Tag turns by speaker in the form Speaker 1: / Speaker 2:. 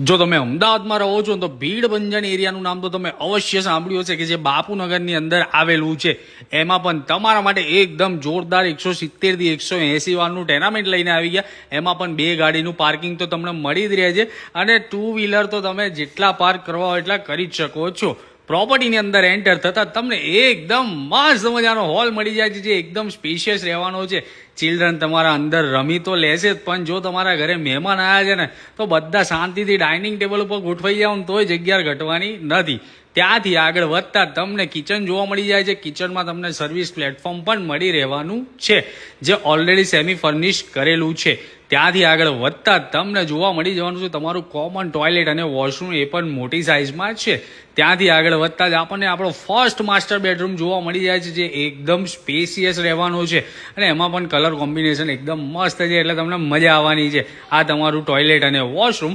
Speaker 1: જો તમે અમદાવાદમાં રહો છો તો ભીડ બંજન એરિયાનું નામ તો તમે અવશ્ય સાંભળ્યું હશે કે જે બાપુનગરની અંદર આવેલું છે. એમાં પણ તમારા માટે એકદમ જોરદાર 170 થી 180 વાળનું ટેનામેન્ટ લઈને આવી ગયા. એમાં પણ 2 ગાડીનું પાર્કિંગ તો તમને મળી જ રહે છે અને 2 વ્હીલર તો તમે જેટલા પાર્ક કરવા હોય એટલા કરી જ શકો છો. પ્રોપર્ટીની અંદર એન્ટર થતા તમને એકદમ મસ્ત મજાનો હોલ મળી જાય છે જે એકદમ સ્પેશિયસ રહેવાનો છે. ચિલ્ડ્રન તમારા અંદર રમી તો લેશે જ, પણ જો તમારા ઘરે મહેમાન આવ્યા છે ને તો બધા શાંતિથી ડાઇનિંગ ટેબલ ઉપર ગોઠવાઈ જાવ ને તોય જગ્યા ઘટવાની નથી. ત્યાંથી આગળ વધતા તમને કિચન જોવા મળી જાય છે. કિચનમાં તમને સર્વિસ પ્લેટફોર્મ પણ મળી રહેવાનું છે જે ઓલરેડી સેમી ફર્નિશ કરેલું છે. ત્યાંથી આગળ વધતા તમને જોવા મળી જવાનું છે તમારું કોમન ટોયલેટ અને વોશરૂમ, એ પણ મોટી સાઇઝમાં છે. ત્યાંથી આગળ વધતા જ આપણને આપણો ફર્સ્ટ માસ્ટર બેડરૂમ જોવા મળી જાય છે જે એકદમ સ્પેશિયસ રહેવાનો છે અને એમાં પણ કલર કોમ્બિનેશન એકદમ મસ્ત છે એટલે તમને મજા આવવાની છે. આ તમારું ટોયલેટ અને વોશરૂમ.